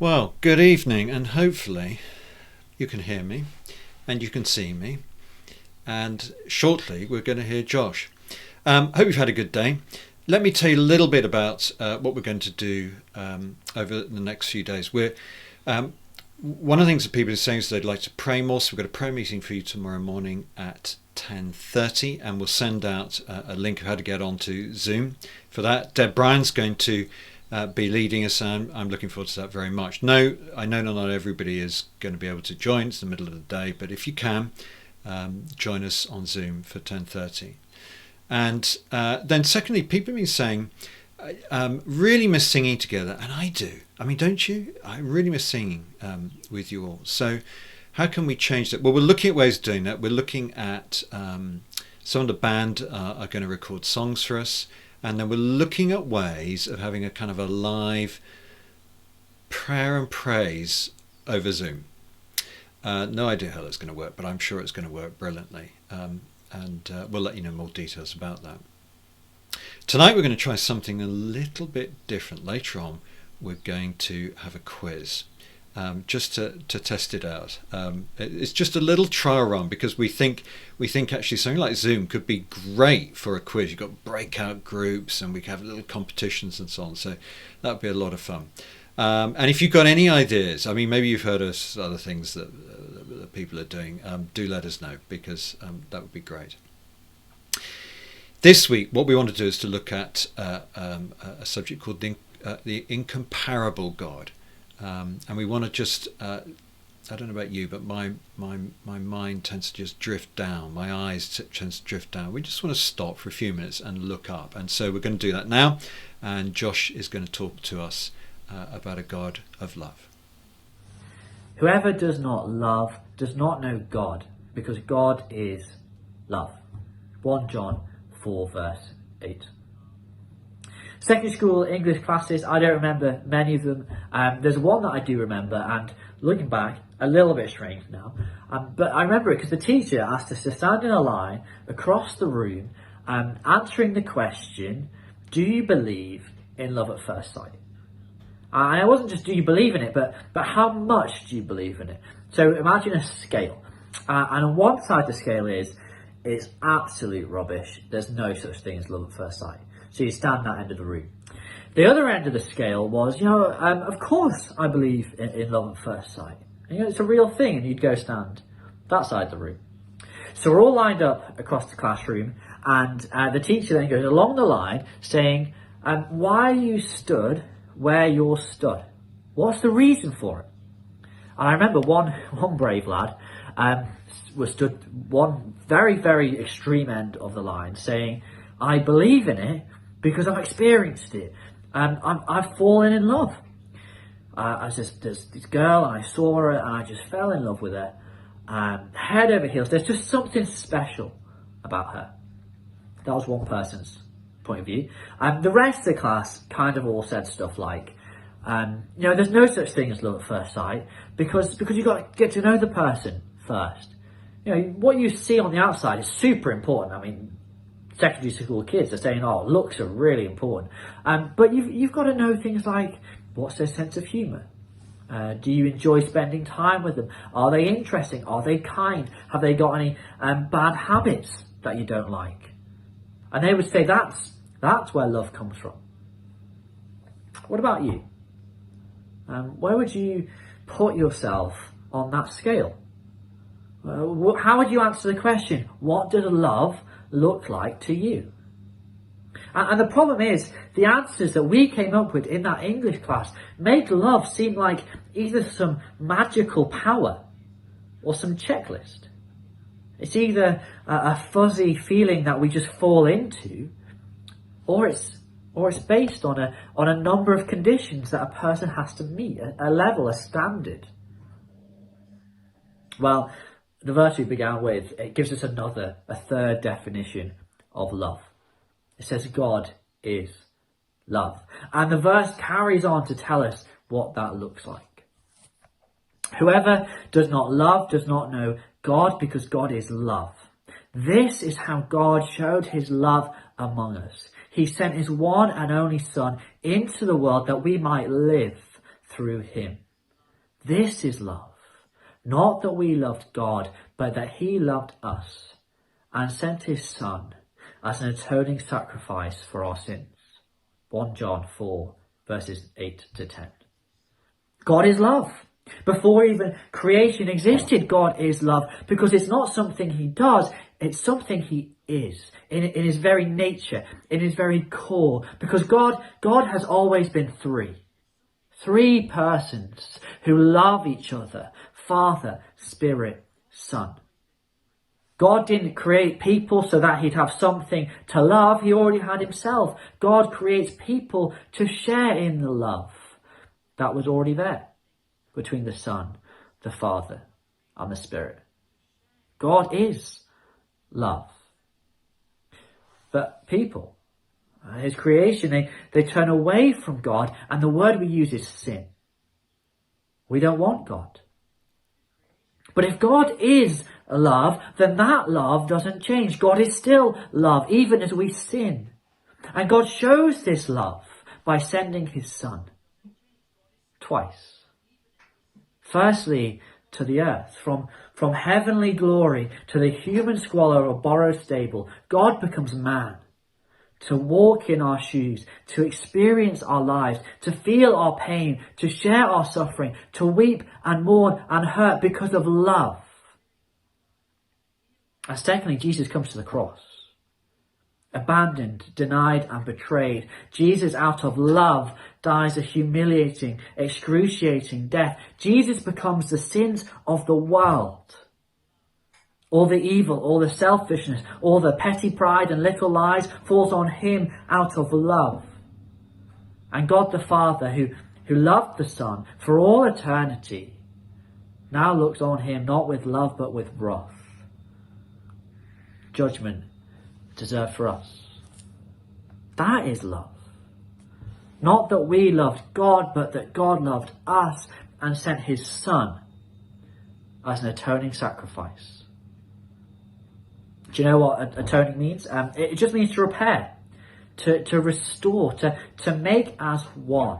Well, good evening, and hopefully you can hear me and you can see me. And shortly we're going to hear Josh. Hope you've had a good day. Let me tell you a little bit about what we're going to do over the next few days. One of the things that people are saying is they'd like to pray more, so we've got a prayer meeting for you tomorrow morning at 10:30, and we'll send out a link of how to get onto Zoom for that. Deb Bryan's going to be leading us, and I'm looking forward to that very much. No, I know not everybody is going to be able to join. It's the middle of the day, but if you can, join us on Zoom for 10:30. And then secondly, people have been saying, really miss singing together, and I do. I mean, don't you? I really miss singing with you all. So how can we change that? Well, we're looking at ways of doing that. We're looking at some of the band are going to record songs for us. And then we're looking at ways of having a kind of a live prayer and praise over Zoom. No idea how that's going to work, but I'm sure it's going to work brilliantly. And we'll let you know more details about that. Tonight we're going to try something a little bit different. Later on, we're going to have a quiz. Just to test it out. It's just a little trial run because we think actually something like Zoom could be great for a quiz. You've got breakout groups and we can have little competitions and so on. So that would be a lot of fun. And if you've got any ideas, I mean, maybe you've heard of other things that people are doing, do let us know because that would be great. This week, what we want to do is to look at a subject called the incomparable God. And we want to just, I don't know about you, but my mind tends to just drift down. My eyes tend to drift down. We just want to stop for a few minutes and look up. And so we're going to do that now. And Josh is going to talk to us about a God of love. Whoever does not love does not know God, because God is love. 1 John 4 verse 8. Secondary school English classes, I don't remember many of them. There's one that I do remember, and looking back, a little bit strange now. But I remember it because the teacher asked us to stand in a line across the room, answering the question, do you believe in love at first sight? And it wasn't just do you believe in it, but how much do you believe in it? So imagine a scale. And on one side of the scale is, it's absolute rubbish. There's no such thing as love at first sight. So you stand that end of the room. The other end of the scale was, of course I believe in love at first sight. And, it's a real thing, and you'd go stand that side of the room. So we're all lined up across the classroom, and the teacher then goes along the line saying, why are you stood where you're stood? What's the reason for it? And I remember one brave lad was stood one very, very extreme end of the line saying, I believe in it because I've experienced it. I've fallen in love. There's this girl, and I saw her, and I just fell in love with her. Head over heels. There's just something special about her. That was one person's point of view. The rest of the class kind of all said stuff like, there's no such thing as love at first sight because you've got to get to know the person first. What you see on the outside is super important. I mean, secondary school kids are saying, looks are really important. But you've got to know things like, what's their sense of humour? Do you enjoy spending time with them? Are they interesting? Are they kind? Have they got any bad habits that you don't like? And they would say that's where love comes from. What about you? Where would you put yourself on that scale? How would you answer the question, what does love look like to you? And the problem is, the answers that we came up with in that English class make love seem like either some magical power or some checklist. It's either a fuzzy feeling that we just fall into, or it's based on a number of conditions that a person has to meet, a level, a standard. Well, the verse we began with, it gives us a third definition of love. It says God is love. And the verse carries on to tell us what that looks like. Whoever does not love does not know God, because God is love. This is how God showed his love among us. He sent his one and only Son into the world that we might live through him. This is love. Not that we loved God, but that he loved us and sent his Son as an atoning sacrifice for our sins. 1 John 4, verses 8 to 10. God is love. Before even creation existed, God is love, because it's not something he does, it's something he is, in his very nature, in his very core, because God has always been three persons who love each other: Father, Spirit, Son. God didn't create people so that he'd have something to love. He already had himself. God creates people to share in the love that was already there between the Son, the Father, and the Spirit. God is love. But people, his creation, they turn away from God, and the word we use is sin. We don't want God. But if God is love, then that love doesn't change. God is still love, even as we sin. And God shows this love by sending his Son twice. Firstly, to the earth, from heavenly glory to the human squalor or borrowed stable, God becomes man to walk in our shoes, to experience our lives, to feel our pain, to share our suffering, to weep and mourn and hurt because of love. And secondly, Jesus comes to the cross. Abandoned, denied and betrayed, Jesus, out of love, dies a humiliating, excruciating death. Jesus becomes the sins of the world. All the evil, all the selfishness, all the petty pride and little lies falls on him out of love. And God the Father, who loved the Son for all eternity, now looks on him not with love but with wrath. Judgment deserved for us. That is love. Not that we loved God, but that God loved us and sent his Son as an atoning sacrifice. Do you know what atoning means? It just means to repair, to restore, to make as one.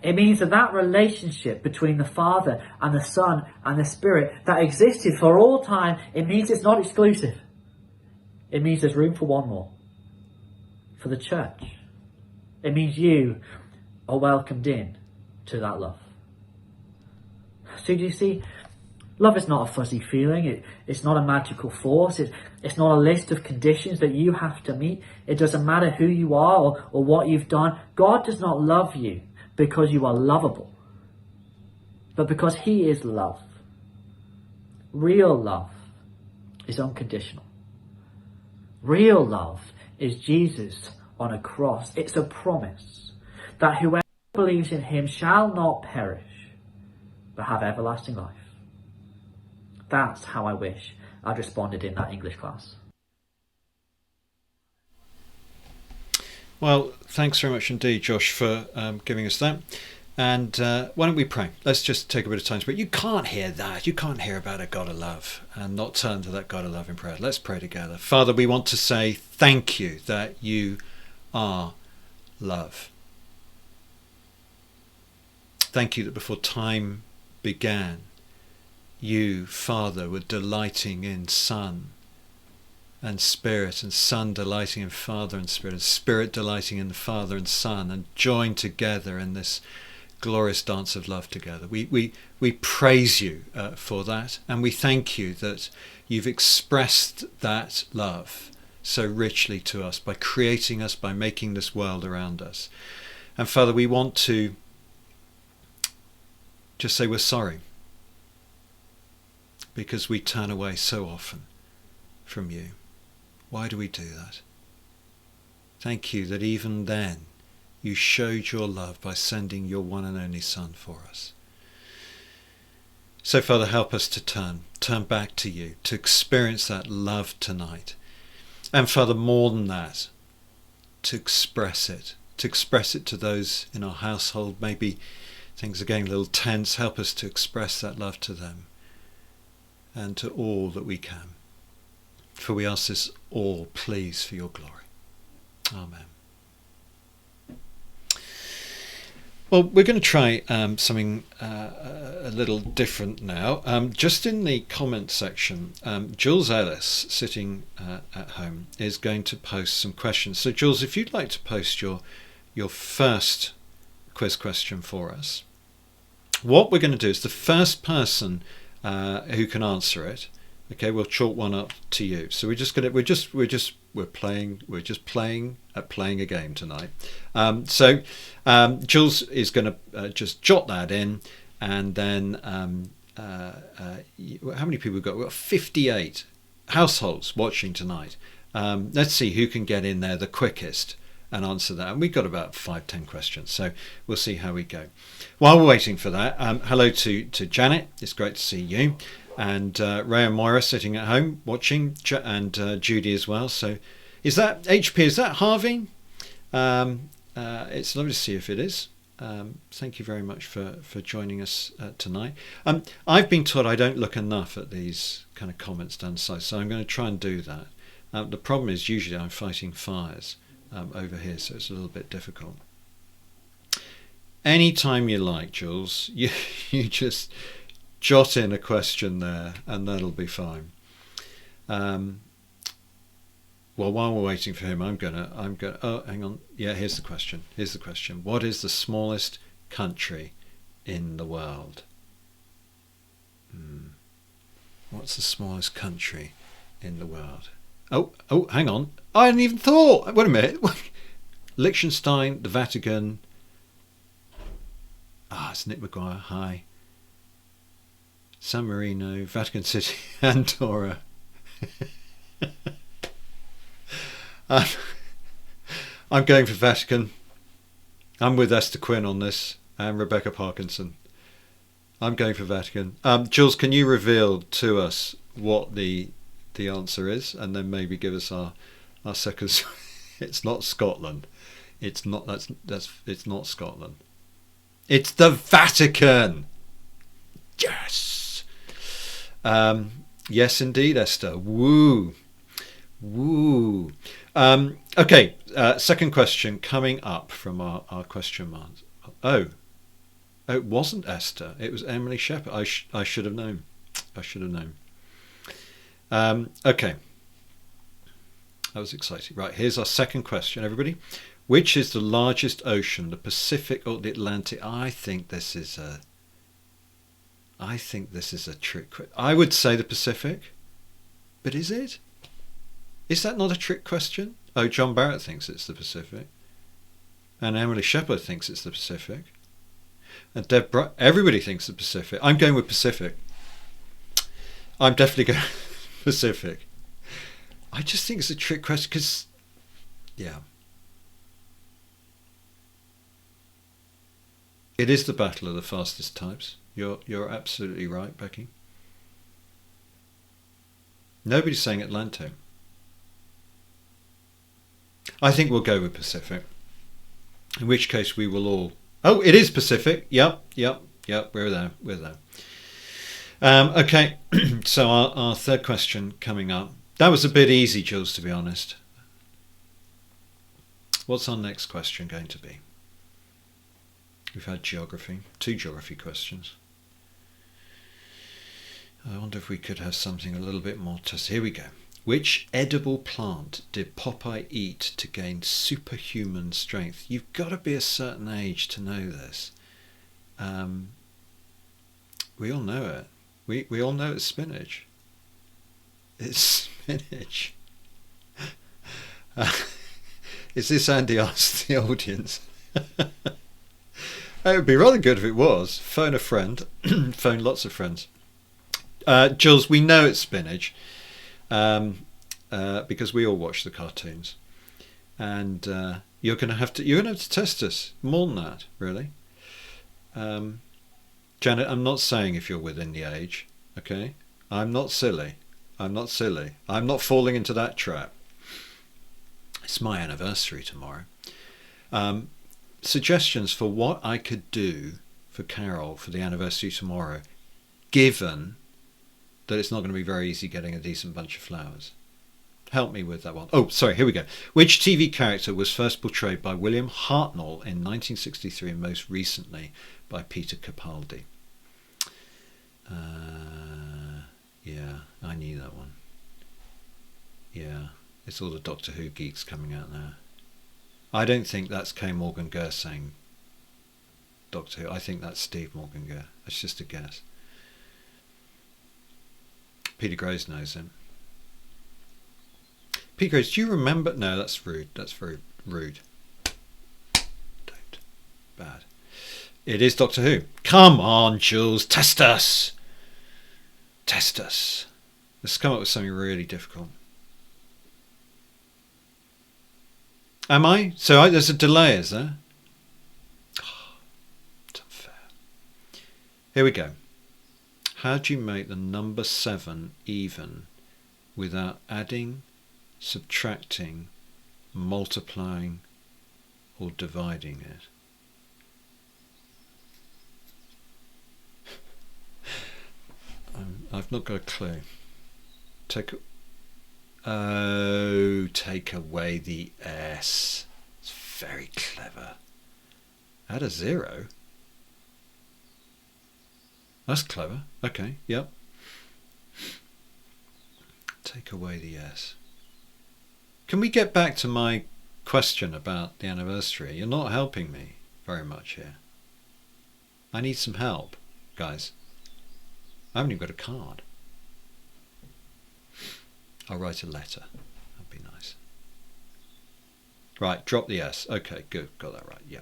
It means that relationship between the Father and the Son and the Spirit that existed for all time, it means it's not exclusive. It means there's room for one more, for the church. It means you are welcomed in to that love. So do you see, love is not a fuzzy feeling. It's not a magical force. It's not a list of conditions that you have to meet. It doesn't matter who you are or what you've done. God does not love you because you are lovable, but because he is love. Real love is unconditional. Real love is Jesus on a cross. It's a promise that whoever believes in him shall not perish, but have everlasting life. That's how I wish I'd responded in that English class. Well, thanks very much indeed, Josh, for giving us that. And why don't we pray? Let's just take a bit of time to pray. You can't hear that. You can't hear about a God of love and not turn to that God of love in prayer. Let's pray together. Father, we want to say thank you that you are love. Thank you that before time began, you, Father, were delighting in Son and Spirit, and Son delighting in Father and Spirit, and Spirit delighting in the Father and Son, and joined together in this glorious dance of love together. We praise you for that, and we thank you that you've expressed that love so richly to us by creating us, by making this world around us. And Father, we want to just say we're sorry, because we turn away so often from you. Why do we do that? Thank you that even then you showed your love by sending your one and only Son for us. So Father, help us to turn back to you, to experience that love tonight. And Father, more than that, to express it to those in our household. Maybe things are getting a little tense. Help us to express that love to them and to all that we can. For we ask this all, please, for your glory. Amen. Well, we're going to try something a little different now. Just in the comment section, Jules Ellis, sitting at home, is going to post some questions. So, Jules, if you'd like to post your first quiz question for us, what we're going to do is the first person who can answer it. Okay, we'll chalk one up to you. So we're just playing a game tonight. Jules is going to just jot that in, and then how many people we've got? We've got 58 households watching tonight. Let's see who can get in there the quickest and answer that. And we've got about 5-10 questions, so we'll see how we go. While we're waiting for that, hello to Janet. It's great to see you. And Ray and Moira sitting at home watching, and Judy as well. So is that HP? Is that Harvey? It's lovely to see if it is. Thank you very much for joining us tonight. I've been told I don't look enough at these kind of comments down the side, so I'm going to try and do that. The problem is usually I'm fighting fires over here, so it's a little bit difficult. Anytime you like, Jules, you just jot in a question there, and that'll be fine. Well, while we're waiting for him, I'm gonna. Oh, hang on. Yeah, here's the question. What is the smallest country in the world? What's the smallest country in the world? Oh, hang on. I hadn't even thought. Wait a minute. Liechtenstein, the Vatican. It's Nick Maguire. Hi. San Marino, Vatican City, Andorra. I'm going for Vatican. I'm with Esther Quinn on this, and Rebecca Parkinson. I'm going for Vatican. Jules, can you reveal to us what the answer is, and then maybe give us our second? It's not Scotland. It's not. It's not Scotland. It's the Vatican. Yes. Yes, indeed, Esther. Woo. Okay, second question coming up from our question marks. Oh, it wasn't Esther. It was Emily Shepherd. I should have known. Okay. That was exciting. Right, here's our second question, everybody. Which is the largest ocean, the Pacific or the Atlantic? I think this is a trick. I would say the Pacific, but is it? Is that not a trick question? Oh, John Barrett thinks it's the Pacific, and Emily Shepherd thinks it's the Pacific, and everybody thinks the Pacific. I'm going with Pacific. I'm definitely going with Pacific. I just think it's a trick question because, yeah. It is the battle of the fastest types. You're absolutely right, Becky. Nobody's saying Atlantic. I think we'll go with Pacific. In which case we will all... Oh, it is Pacific. Yep. We're there. Okay, so our third question coming up. That was a bit easy, Jules, to be honest. What's our next question going to be? We've had geography, 2 geography questions. I wonder if we could have something a little bit more tested. Here we go. Which edible plant did Popeye eat to gain superhuman strength? You've got to be a certain age to know this. We all know it. We all know it's spinach. It's spinach. Is this Andy asked the audience? It would be rather good if it was. Phone a friend. Phone lots of friends. Jules, we know it's spinach because we all watch the cartoons, and you're going to have to test us more than that, really. Janet, I'm not saying if you're within the age, okay? I'm not silly. I'm not falling into that trap. It's my anniversary tomorrow. Suggestions for what I could do for Carol for the anniversary tomorrow, given that it's not going to be very easy getting a decent bunch of flowers. Help me with that one. Oh, sorry, here we go. Which TV character was first portrayed by William Hartnell in 1963 and most recently by Peter Capaldi? Yeah, I knew that one. Yeah, it's all the Doctor Who geeks coming out now. I don't think that's K. Morgan Gurr saying Doctor Who. I think that's Steve Morgan Gurr. That's just a guess. Peter Graves knows him. Peter Graves, do you remember? No, that's rude. That's very rude. Don't. Bad. It is Doctor Who. Come on, Jules. Test us. Test us. Let's come up with something really difficult. Am I? So there's a delay, is there? Oh, it's unfair. Here we go. How do you make the number 7 even without adding, subtracting, multiplying, or dividing it? I've not got a clue. Take away the S. It's very clever. Add a 0. That's clever. Okay, yep. Take away the S. Can we get back to my question about the anniversary? You're not helping me very much here. I need some help, guys. I haven't even got a card. I'll write a letter. That'd be nice. Right, drop the S. Okay, good. Got that right. Yeah.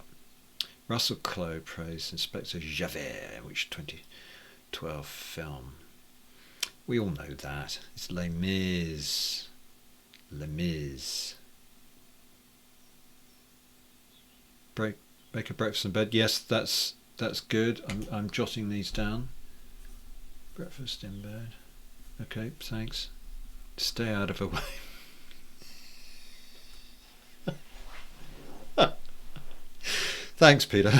Russell Crowe praised Inspector Javert, which 2012 film. We all know that. It's Les Mis. Les Mis. Make a breakfast in bed. Yes, that's good. I'm jotting these down. Breakfast in bed. Okay, thanks. Stay out of her way. Thanks, Peter.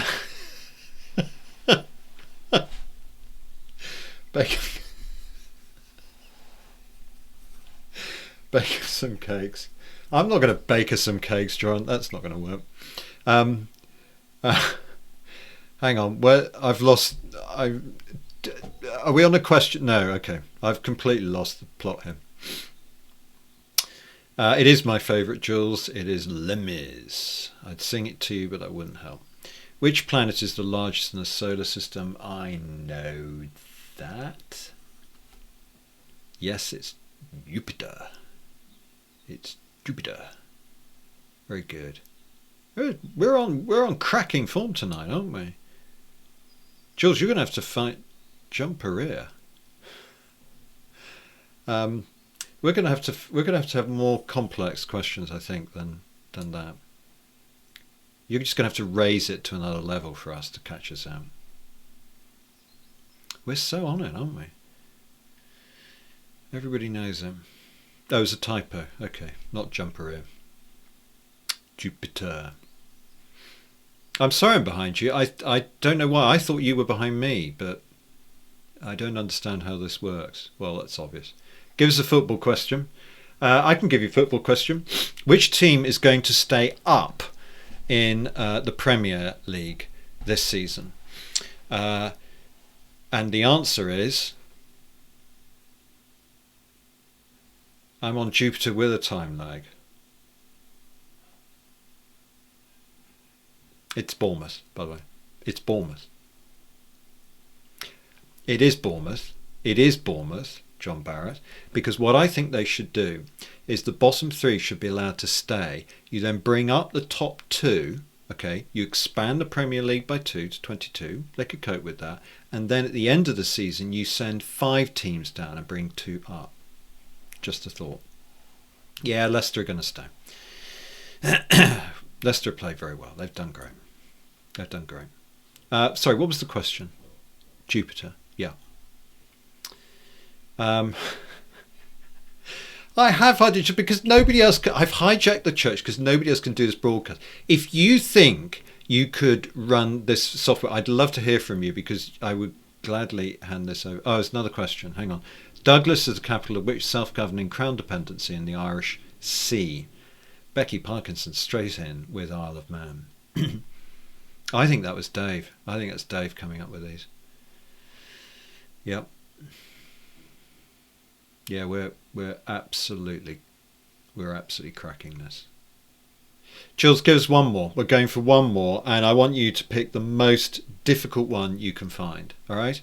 Bake her some cakes. I'm not going to bake her some cakes, John. That's not going to work. Hang on. Where I've lost. Are we on a question? No. Okay. I've completely lost the plot here. It is my favourite, Jules. It is Les Mis. I'd sing it to you, but that wouldn't help. Which planet is the largest in the solar system? I know that. Yes, it's Jupiter. It's Jupiter. Very good. We're on cracking form tonight, aren't we? Jules, you're going to have to fight Jumperia. We're going to have to have more complex questions, I think, than that. You're just going to have to raise it to another level for us to catch us out. We're so on it, aren't we? Everybody knows it. Oh, it's a typo. Okay, not Jumperia. Jupiter. I'm sorry I'm behind you. I don't know why. I thought you were behind me, but I don't understand how this works. Well, that's obvious. Give us a football question. I can give you a football question. Which team is going to stay up in the Premier League this season? And the answer is... I'm on Jupiter with a time lag. It's Bournemouth, by the way. It's Bournemouth. It is Bournemouth. It is Bournemouth, John Barrett, because what I think they should do is the bottom 3 should be allowed to stay. You then bring up the top 2, okay? You expand the Premier League by 2 to 22. They could cope with that. And then at the end of the season, you send 5 teams down and bring 2 up. Just a thought. Yeah, Leicester are going to stay. Leicester play very well. They've done great. They've done great. Sorry, what was the question? Jupiter. Yeah. I have hijacked because nobody else can. I've hijacked the church because nobody else can do this broadcast. If you think you could run this software, I'd love to hear from you because I would gladly hand this over. Oh, there's another question. Hang on. Douglas is the capital of which self-governing crown dependency in the Irish Sea? Becky Parkinson straight in with Isle of Man. I think that was Dave. I think that's Dave coming up with these. Yep. Yeah, we're absolutely cracking this. Jules, give us one more. We're going for one more, and I want you to pick the most difficult one you can find. All right?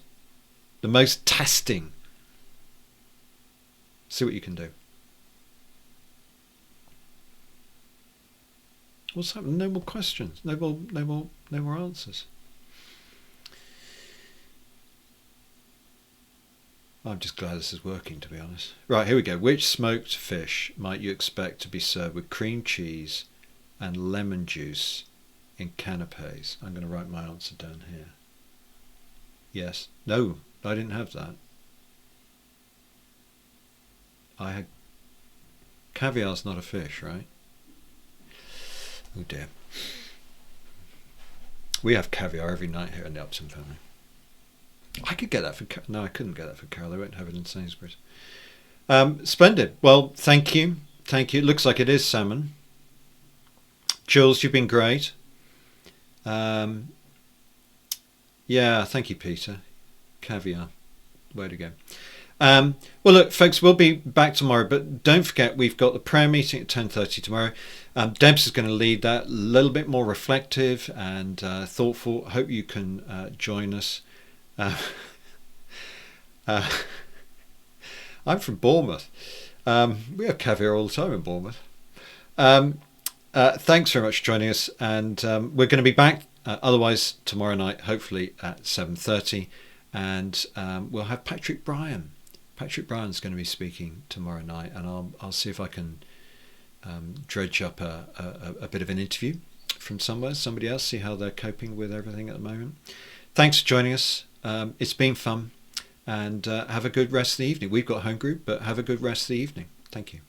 The most testing. See what you can do. What's happened? No more questions. No more answers. I'm just glad this is working, to be honest. Right, here we go. Which smoked fish might you expect to be served with cream cheese and lemon juice in canapes? I'm going to write my answer down here. Yes. No, I didn't have that. I had... Caviar's not a fish, right? Oh dear. We have caviar every night here in the Upton family. I could get that for... No, I couldn't get that for Carol. They won't have it in Sainsbury's. Splendid. Well, thank you. Thank you. It looks like it is salmon. Jules, you've been great. Yeah, thank you, Peter. Caviar. Way to go. Well, look, folks, we'll be back tomorrow, but don't forget we've got the prayer meeting at 10:30 tomorrow. Debs is going to lead that, a little bit more reflective and thoughtful. Hope you can join us. I'm from Bournemouth. We have caviar all the time in Bournemouth. Thanks very much for joining us, and we're going to be back otherwise tomorrow night, hopefully at 7:30, and we'll have Patrick Bryan. Patrick Bryan's going to be speaking tomorrow night, and I'll see if I can dredge up a bit of an interview from somebody else, see how they're coping with everything at the moment. Thanks for joining us. It's been fun, and have a good rest of the evening. We've got home group, but have a good rest of the evening. Thank you.